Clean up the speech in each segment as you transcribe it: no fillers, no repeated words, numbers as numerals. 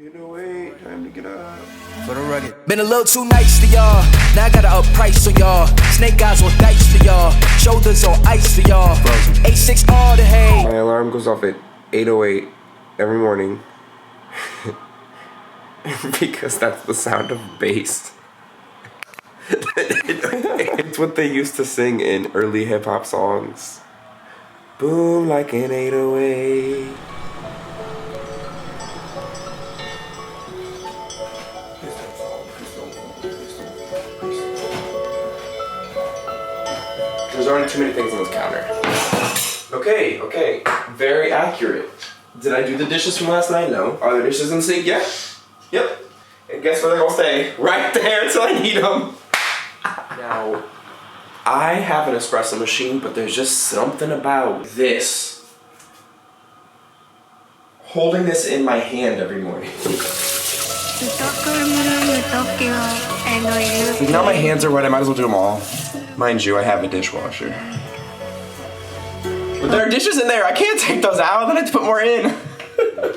808, time to get up. For the rugged. Been a little too nice to y'all. Now I gotta up price on y'all. Snake eyes on dice for y'all. Shoulders on ice for y'all. 8-6 all the hay. My alarm goes off at 8:08 every morning. Because that's the sound of bass. It's what they used to sing in early hip-hop songs. Boom like an 808. There's already too many things on this counter. Okay. Very accurate. Did I do the dishes from last night? No. Are the dishes in the sink yet? Yep. And guess where they're gonna stay? Right there until I need them. Now, I have an espresso machine, but there's just something about this. Holding this in my hand every morning. Now my hands are wet, I might as well do them all. Mind you, I have a dishwasher. But there are dishes in there, I can't take those out, then I have to put more in.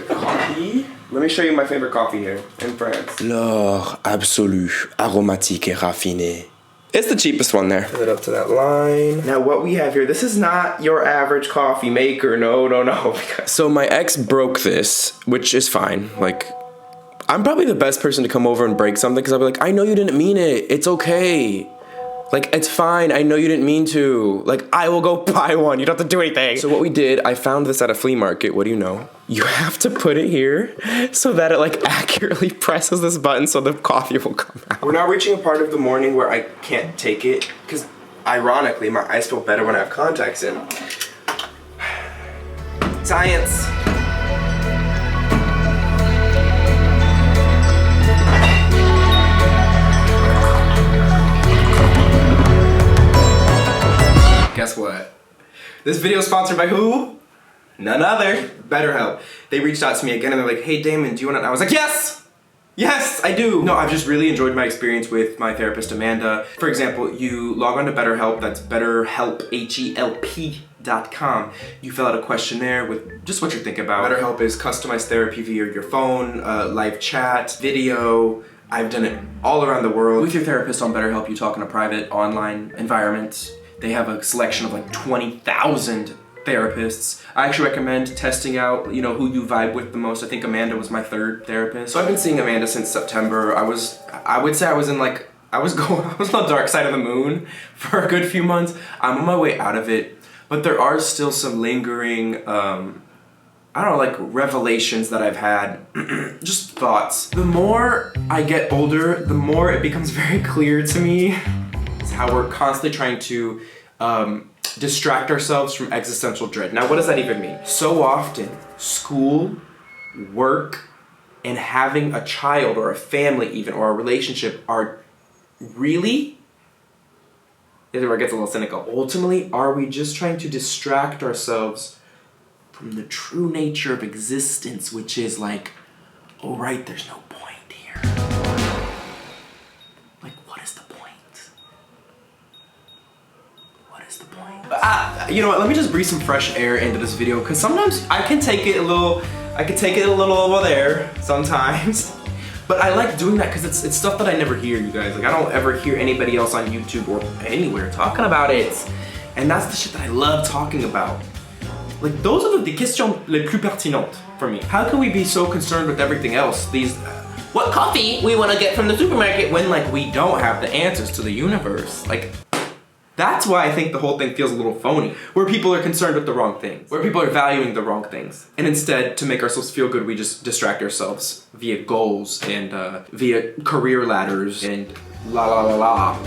Coffee? Let me show you my favorite coffee here in France. L'or absolu, aromatique et raffiné. It's the cheapest one there. Fill it up to that line. Now what we have here, this is not your average coffee maker, no. So my ex broke this, which is fine. Like, I'm probably the best person to come over and break something because I'll be like, I know you didn't mean it, it's okay. Like, it's fine, I know you didn't mean to. Like, I will go buy one, you don't have to do anything. So what we did, I found this at a flea market, what do you know? You have to put it here so that it like accurately presses this button so the coffee will come out. We're now reaching a part of the morning where I can't take it because ironically, my eyes feel better when I have contacts in. Science. Guess what? This video is sponsored by who? None other. BetterHelp. They reached out to me again and they're like, hey Damon, do you want to? I was like, yes! Yes, I do! No, I've just really enjoyed my experience with my therapist, Amanda. For example, you log on to BetterHelp, that's BetterHelp, HELP.com. You fill out a questionnaire with just what you're thinking about. BetterHelp is customized therapy via your phone, live chat, video. I've done it all around the world. With your therapist on BetterHelp, you talk in a private online environment. They have a selection of like 20,000 therapists. I actually recommend testing out, who you vibe with the most. I think Amanda was my third therapist. So I've been seeing Amanda since September. I would say I was on the dark side of the moon for a good few months. I'm on my way out of it, but there are still some lingering, revelations that I've had, just thoughts. The more I get older, the more it becomes very clear to me how we're constantly trying to distract ourselves from existential dread. Now, what does that even mean? So often, school, work, and having a child or a family even, or a relationship are really, this is where it gets a little cynical. Ultimately, are we just trying to distract ourselves from the true nature of existence, which is like, oh right, there's no point here. Like, what is the point? You know what, let me just breathe some fresh air into this video because sometimes I can take it a little over there sometimes. But I like doing that because it's stuff that I never hear, you guys. Like, I don't ever hear anybody else on YouTube or anywhere talking about it. And that's the shit that I love talking about. Like, those are the questions les plus pertinentes for me. How can we be so concerned with everything else? What coffee we want to get from the supermarket when, like, we don't have the answers to the universe? Like, that's why I think the whole thing feels a little phony, where people are concerned with the wrong things, where people are valuing the wrong things. And instead, to make ourselves feel good, we just distract ourselves via goals and via career ladders and la.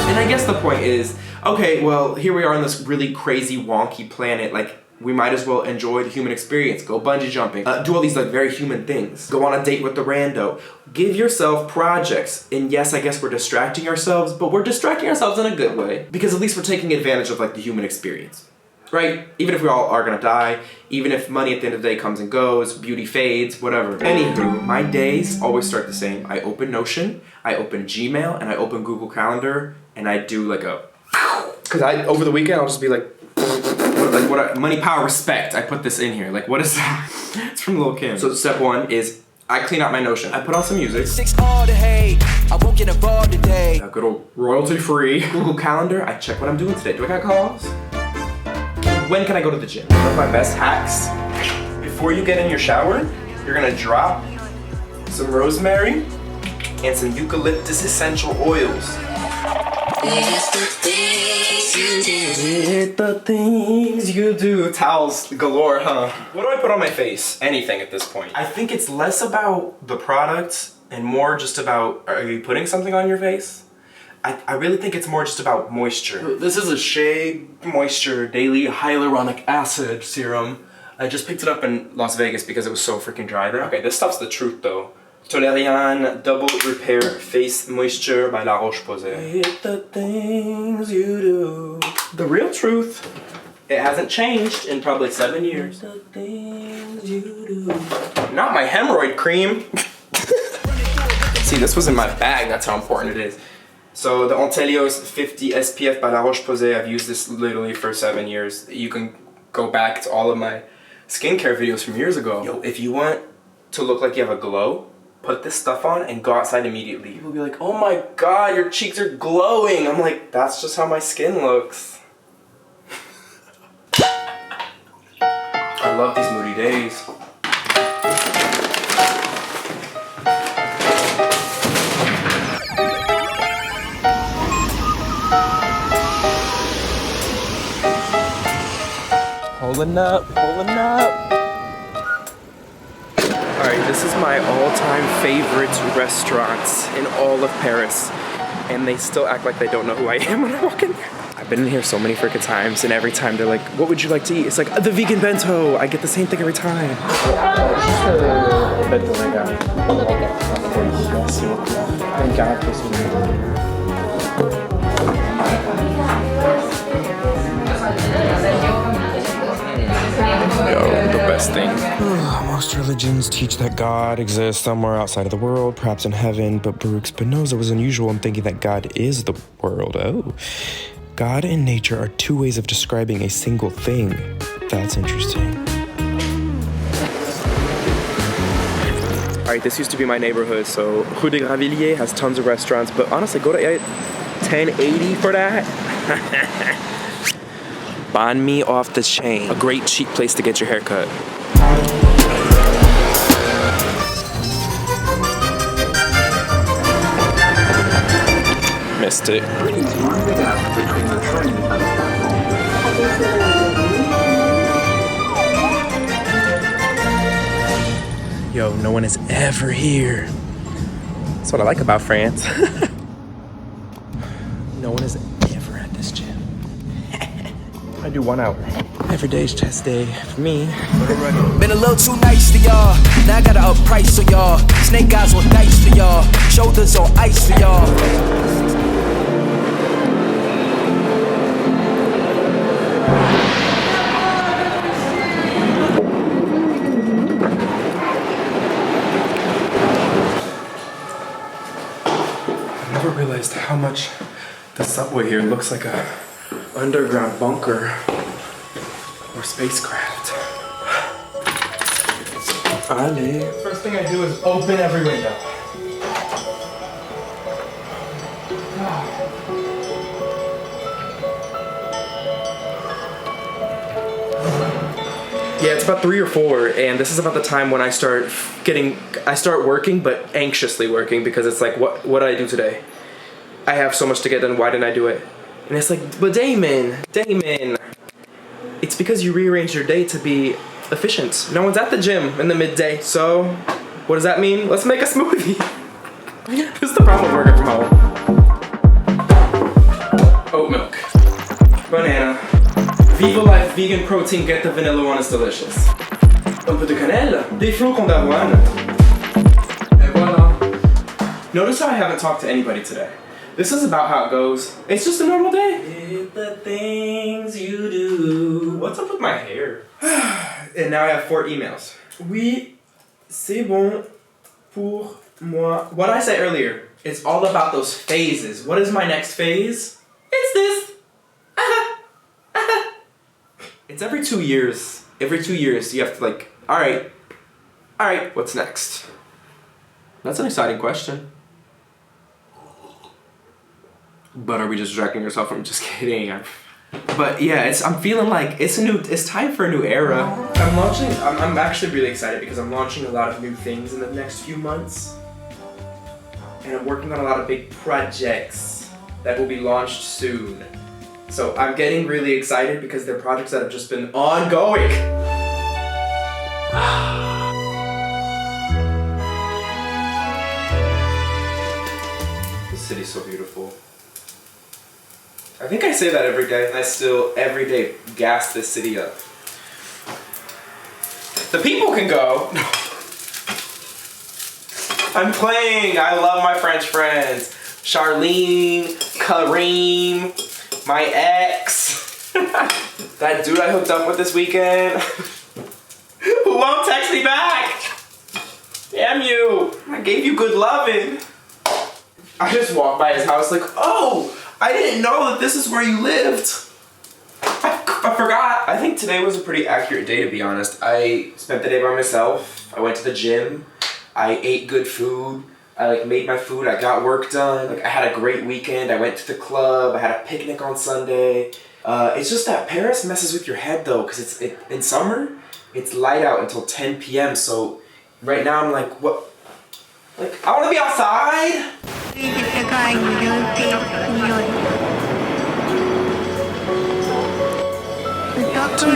And I guess the point is, okay, well, here we are on this really crazy, wonky planet, like, we might as well enjoy the human experience. Go bungee jumping, do all these like very human things. Go on a date with the rando. Give yourself projects. And yes, I guess we're distracting ourselves, but we're distracting ourselves in a good way because at least we're taking advantage of like the human experience, right? Even if we all are gonna die, even if money at the end of the day comes and goes, beauty fades, whatever. Anywho, my days always start the same. I open Notion, I open Gmail, and I open Google Calendar, and I do like because over the weekend I'll just be like, money, power, respect. I put this in here. Like, what is that? It's from Lil' Kim. So step one is I clean out my Notion. I put on some music. 6 all the hate. I won't get involved today. A good old royalty-free Google Calendar. I check what I'm doing today. Do I got calls? When can I go to the gym? One of my best hacks. Before you get in your shower, you're gonna drop some rosemary and some eucalyptus essential oils. It's the things you do. It's the things you do. Towels galore, huh? What do I put on my face? Anything at this point. I think it's less about the product and more just about, are you putting something on your face? I really think it's more just about moisture. This is a Shea Moisture Daily Hyaluronic Acid Serum. I just picked it up in Las Vegas because it was so freaking dry there. Okay, this stuff's the truth though. Tolerian Double Repair Face Moisture by La Roche-Posay. It's the things you do. The real truth. It hasn't changed in probably 7 years. The things you do. Not my hemorrhoid cream. See, this was in my bag. That's how important it is. So the Ontelios 50 SPF by La Roche-Posay. I've used this literally for 7 years. You can go back to all of my skincare videos from years ago. Yo, if you want to look like you have a glow, put this stuff on and go outside immediately. People will be like, oh my god, your cheeks are glowing. I'm like, that's just how my skin looks. I love these moody days. Pulling up, pulling up. Alright, this is my all-time favorite restaurants in all of Paris. And they still act like they don't know who I am when I walk in there. I've been in here so many freaking times, and every time they're like, what would you like to eat? It's like, the vegan bento. I get the same thing every time. Yo, the best thing. Most religions teach that God exists somewhere outside of the world, perhaps in heaven, but Baruch Spinoza was unusual in thinking that God is the world. Oh. God and nature are two ways of describing a single thing. That's interesting. Alright, this used to be my neighborhood, so Rue de Gravilliers has tons of restaurants, but honestly, go to 1080 for that. Banh mi off the chain. A great cheap place to get your hair cut. Missed it. Yo, no one is ever here. That's what I like about France. No one is ever at this gym. I do 1 hour. Every day's chest day for me. Been a little too nice to y'all. Now I gotta up price for y'all. Snake eyes on dice for y'all. Shoulders on ice for y'all. I never realized how much the subway here looks like a underground bunker or spacecraft. Allez. First thing I do is open every window. Yeah, it's about 3 or 4, and this is about the time when I start working, but anxiously working, because it's like, what did I do today? I have so much to get done, why didn't I do it? And it's like, but Damon, it's because you rearrange your day to be efficient. No one's at the gym in the midday, so what does that mean? Let's make a smoothie. This is the problem with working from home. Oat milk, banana, Viva Life vegan protein, get the vanilla one, is delicious. Un peu de cannelle, des flocons d'avoine. Et voilà. Notice how I haven't talked to anybody today. This is about how it goes. It's just a normal day. It's the things you do. What's up with my hair? And now I have 4 emails. Oui, c'est bon pour moi. What did I say earlier? It's all about those phases. What is my next phase? It's this. It's every 2 years. Every 2 years you have to like, all right, All right, what's next? That's an exciting question. But are we just distracting ourselves? I'm just kidding. But yeah, I'm feeling like it's time for a new era. I'm actually really excited because I'm launching a lot of new things in the next few months. And I'm working on a lot of big projects that will be launched soon. So I'm getting really excited because they're projects that have just been ongoing. This city's so beautiful. I think I say that every day, and I still every day gas this city up. The people can go. I'm playing. I love my French friends. Charlene, Kareem, my ex. That dude I hooked up with this weekend. Who won't text me back? Damn you. I gave you good loving. I just walked by his house like, oh, I didn't know that this is where you lived. I forgot. I think today was a pretty accurate day, to be honest. I spent the day by myself. I went to the gym. I ate good food. I made my food. I got work done. I had a great weekend. I went to the club. I had a picnic on Sunday. It's just that Paris messes with your head though, because in summer it's light out until 10 p.m. So right now I'm like, what? Like I want to be outside. Talk to me.